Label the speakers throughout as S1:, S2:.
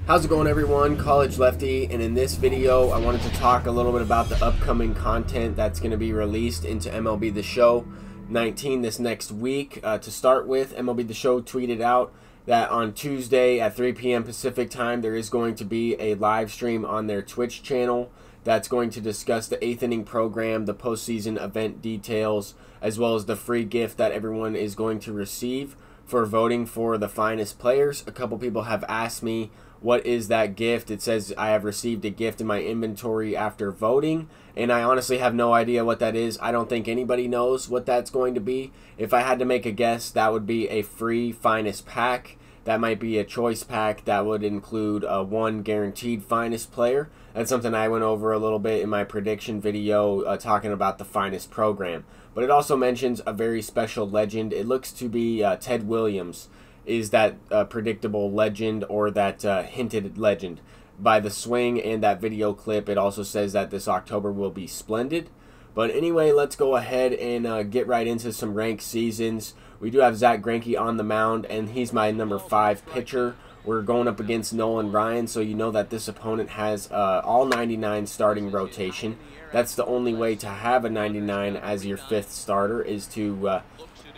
S1: How's it going, everyone? College Lefty, and in this video I wanted to talk a little bit about the upcoming content that's going to be released into MLB The Show 19 this next week. To start with, MLB The Show tweeted out that on Tuesday at 3 p.m. Pacific time there is going to be a live stream on their Twitch channel that's going to discuss the 8th inning program, the postseason event details, as well as the free gift that everyone is going to receive for voting for the finest players. A couple people have asked me, what is that gift? It says I have received a gift in my inventory after voting, and I honestly have no idea what that is. I don't think anybody knows what that's going to be. If I had to make a guess, that would be a free finest pack. That might be a choice pack that would include one guaranteed finest player. That's something I went over a little bit in my prediction video talking about the finest program. But it also mentions a very special legend. It looks to be Ted Williams is that predictable legend, or that hinted legend. By the swing and that video clip, it also says that this October will be splendid. But anyway, let's go ahead and get right into some ranked seasons. We do have Zack Greinke on the mound, and he's my number 5 pitcher. We're going up against Nolan Ryan, so you know that this opponent has all 99 starting rotation. That's the only way to have a 99 as your 5th starter, is to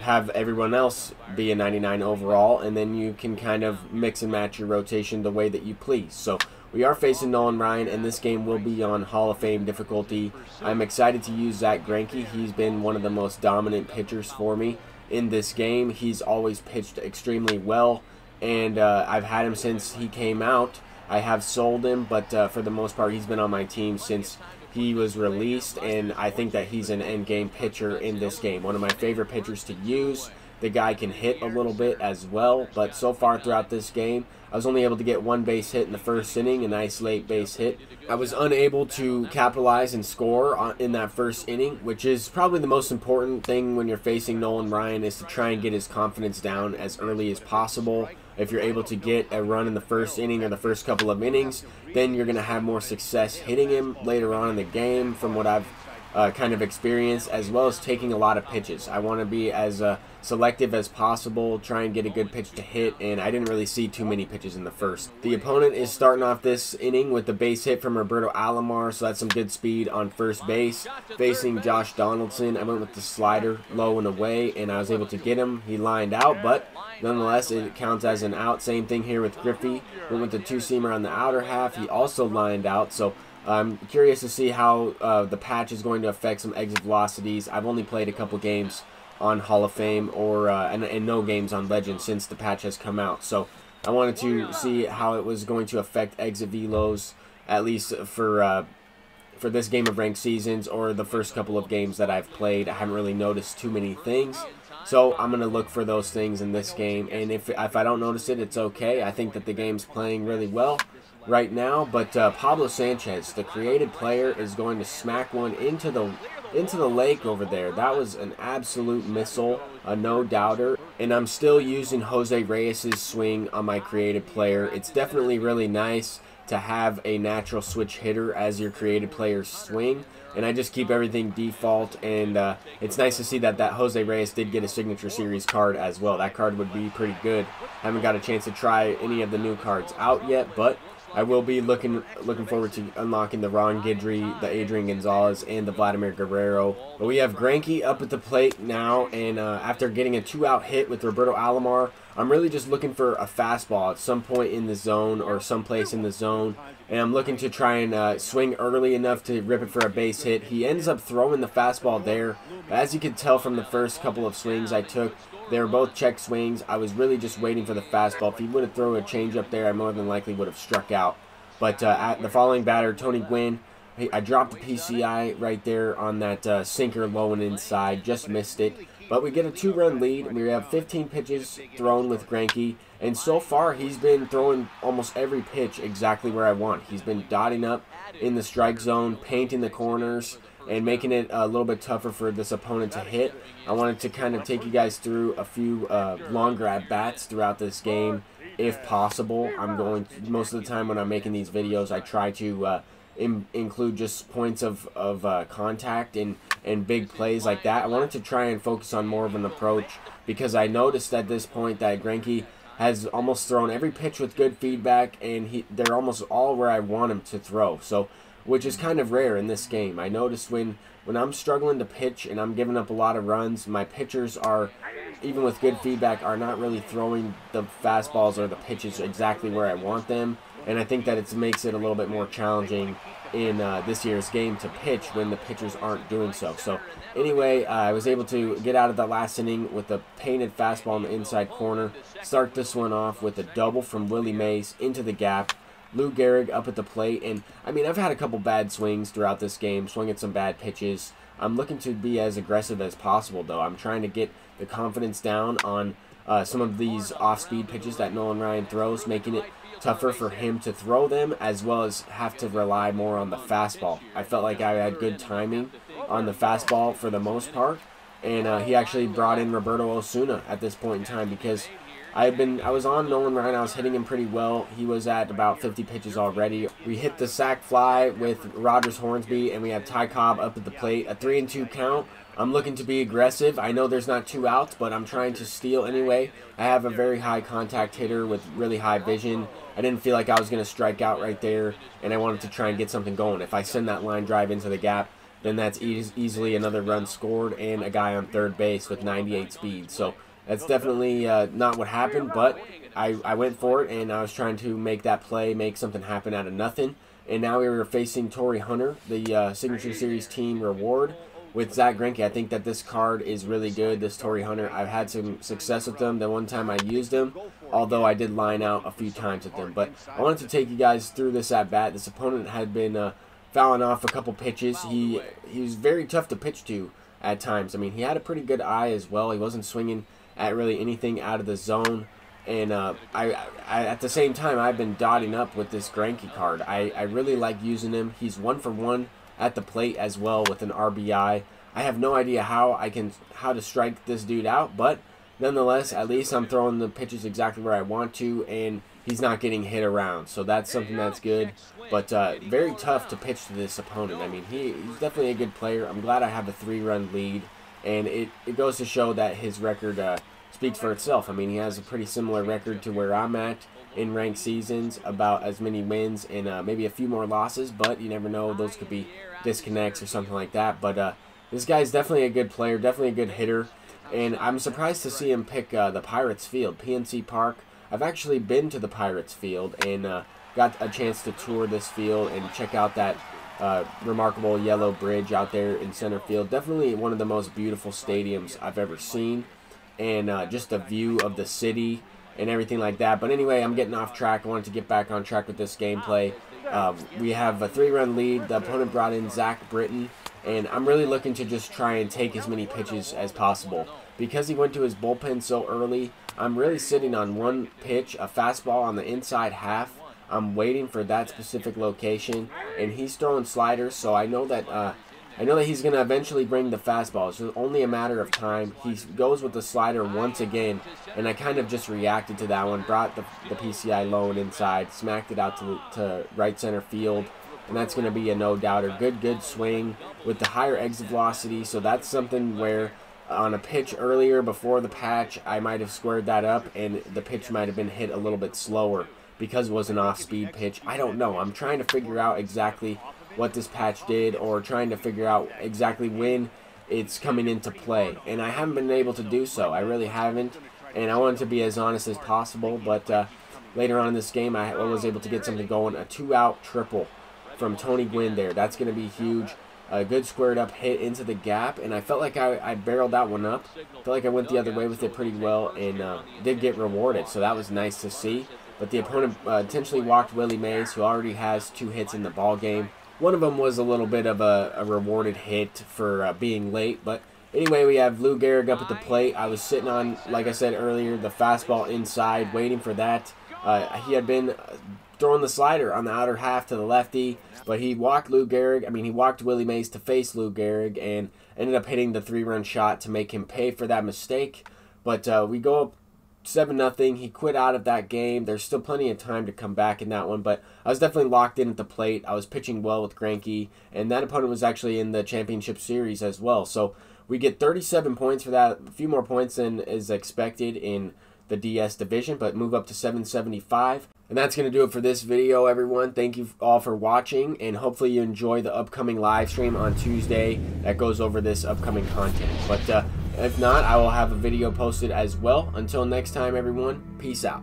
S1: have everyone else be a 99 overall, and then you can kind of mix and match your rotation the way that you please. So we are facing Nolan Ryan, and this game will be on Hall of Fame difficulty. I'm excited to use Zack Greinke. He's been one of the most dominant pitchers for me in this game. He's always pitched extremely well, and I've had him since he came out. I have sold him, but for the most part he's been on my team since he was released, and I think that he's an end-game pitcher in this game. One of my favorite pitchers to use. The guy can hit a little bit as well, but so far throughout this game, I was only able to get 1 base hit in the first inning, a nice late base hit. I was unable to capitalize and score in that first inning, which is probably the most important thing when you're facing Nolan Ryan, is to try and get his confidence down as early as possible. If you're able to get a run in the first inning or the first couple of innings, then you're going to have more success hitting him later on in the game, from what I've kind of experienced, as well as taking a lot of pitches. I want to be as selective as possible, try and get a good pitch to hit, and I didn't really see too many pitches in the first. The opponent is starting off this inning with the base hit from Roberto Alomar, so that's some good speed on first base. Facing Josh Donaldson, I went with the slider low and away, and I was able to get him. He lined out, but nonetheless it counts as an out. Same thing here with Griffey. Went with the two-seamer on the outer half. He also lined out, so I'm curious to see how the patch is going to affect some exit velocities. I've only played a couple games on Hall of Fame and no games on Legend since the patch has come out. So I wanted to see how it was going to affect exit velos, at least for this game of ranked seasons, or the first couple of games that I've played. I haven't really noticed too many things. So I'm going to look for those things in this game, and if I don't notice it, it's okay. I think that the game's playing really well right now, but Pablo Sanchez, the created player, is going to smack one into the lake over there. That was an absolute missile, a no-doubter, and I'm still using Jose Reyes' swing on my created player. It's definitely really nice to have a natural switch hitter as your created player's swing, and I just keep everything default, and it's nice to see that Jose Reyes did get a Signature Series card as well. That card would be pretty good. I haven't got a chance to try any of the new cards out yet, but I will be looking forward to unlocking the Ron Guidry, the Adrian Gonzalez, and the Vladimir Guerrero. But we have Greinke up at the plate now, and after getting a 2-out hit with Roberto Alomar, I'm really just looking for a fastball at some point in the zone or someplace in the zone, and I'm looking to try and swing early enough to rip it for a base hit. He ends up throwing the fastball there, but as you can tell from the first couple of swings I took, they were both check swings. I was really just waiting for the fastball. If he would have thrown a changeup there, I more than likely would have struck out. But at the following batter, Tony Gwynn, I dropped the PCI right there on that sinker low and inside. Just missed it. But we get a 2-run lead. We have 15 pitches thrown with Greinke. And so far, he's been throwing almost every pitch exactly where I want. He's been dotting up in the strike zone, painting the corners, and making it a little bit tougher for this opponent to hit. I wanted to kind of take you guys through a few longer at-bats throughout this game, if possible. Most of the time when I'm making these videos, I try to include just points of contact and big plays like that. I wanted to try and focus on more of an approach, because I noticed at this point that Greinke has almost thrown every pitch with good feedback, and they're almost all where I want him to throw. So, which is kind of rare in this game. I noticed when I'm struggling to pitch and I'm giving up a lot of runs, my pitchers are, even with good feedback, are not really throwing the fastballs or the pitches exactly where I want them. And I think that it makes it a little bit more challenging in this year's game to pitch when the pitchers aren't doing so. So anyway, I was able to get out of the last inning with a painted fastball in the inside corner. Start this one off with a double from Willie Mays into the gap. Lou Gehrig up at the plate. And, I mean, I've had a couple bad swings throughout this game, swinging some bad pitches. I'm looking to be as aggressive as possible, though. I'm trying to get the confidence down on some of these off-speed pitches that Nolan Ryan throws, making it tougher for him to throw them, as well as have to rely more on the fastball. I felt like I had good timing on the fastball for the most part, and he actually brought in Roberto Osuna at this point in time because I was on Nolan Ryan. I was hitting him pretty well. He was at about 50 pitches already. We hit the sac fly with Rogers Hornsby, and we have Ty Cobb up at the plate. A 3-2 count. I'm looking to be aggressive. I know there's not 2 outs, but I'm trying to steal anyway. I have a very high contact hitter with really high vision. I didn't feel like I was going to strike out right there, and I wanted to try and get something going. If I send that line drive into the gap, then that's easily another run scored and a guy on third base with 98 speed. So that's definitely not what happened, but I went for it, and I was trying to make that play, make something happen out of nothing. And now we were facing Torrey Hunter, the Signature Series team reward, with Zack Greinke. I think that this card is really good, this Torrey Hunter. I've had some success with them. The one time I used him, although I did line out a few times with them. But I wanted to take you guys through this at-bat. This opponent had been fouling off a couple pitches. He was very tough to pitch to at times. I mean, he had a pretty good eye as well. He wasn't swinging at really anything out of the zone. And I at the same time, I've been dotting up with this Greinke card. I really like using him. He's 1 for 1 at the plate as well with an RBI. I have no idea how to strike this dude out, but nonetheless, at least I'm throwing the pitches exactly where I want to, and he's not getting hit around. So that's something that's good. But very tough to pitch to this opponent. I mean, he's definitely a good player. I'm glad I have a 3-run lead, and it goes to show that his record speaks for itself. I mean, he has a pretty similar record to where I'm at in ranked seasons, about as many wins and maybe a few more losses, but you never know. Those could be disconnects or something like that. But this guy's definitely a good player, definitely a good hitter, and I'm surprised to see him pick the Pirates field, PNC Park. I've actually been to the Pirates field and got a chance to tour this field and check out that remarkable yellow bridge out there in center field. Definitely one of the most beautiful stadiums I've ever seen, and just the view of the city and everything like that. But anyway, I'm getting off track. I wanted to get back on track with this gameplay. We have a 3-run lead. The opponent brought in Zach Britton, and I'm really looking to just try and take as many pitches as possible. Because he went to his bullpen so early, I'm really sitting on one pitch, a fastball on the inside half. I'm waiting for that specific location, and he's throwing sliders, so I know that he's going to eventually bring the fastball. It's only a matter of time. He goes with the slider once again, and I kind of just reacted to that one, brought the PCI low and inside, smacked it out to right center field, and that's going to be a no-doubter. Good swing with the higher exit velocity, so that's something where on a pitch earlier before the patch, I might have squared that up, and the pitch might have been hit a little bit slower because it was an off-speed pitch. I don't know. I'm trying to figure out exactly what this patch did, or trying to figure out exactly when it's coming into play, and I haven't been able to do so. I really haven't, and I wanted to be as honest as possible, but later on in this game I was able to get something going. A 2-out triple from Tony Gwynn there. That's going to be huge. A good squared up hit into the gap, and I felt like I barreled that one up. Felt like I went the other way with it pretty well, and did get rewarded, so that was nice to see. But the opponent intentionally walked Willie Mays, who already has 2 hits in the ball game. One of them was a little bit of a rewarded hit for being late. But anyway, we have Lou Gehrig up at the plate. I was sitting on, like I said earlier, the fastball inside, waiting for that. He had been throwing the slider on the outer half to the lefty, but he walked Lou Gehrig. I mean, he walked Willie Mays to face Lou Gehrig and ended up hitting the 3-run shot to make him pay for that mistake. But we go up 7-0. He quit out of that game. There's still plenty of time to come back in that one, but I was definitely locked in at the plate. I was pitching well with Greinke, and that opponent was actually in the championship series as well. So we get 37 points for that, a few more points than is expected in the DS division, but move up to 775. And that's going to do it for this video, everyone. Thank you all for watching, and hopefully you enjoy the upcoming live stream on Tuesday that goes over this upcoming content. But if not, I will have a video posted as well. Until next time, everyone, peace out.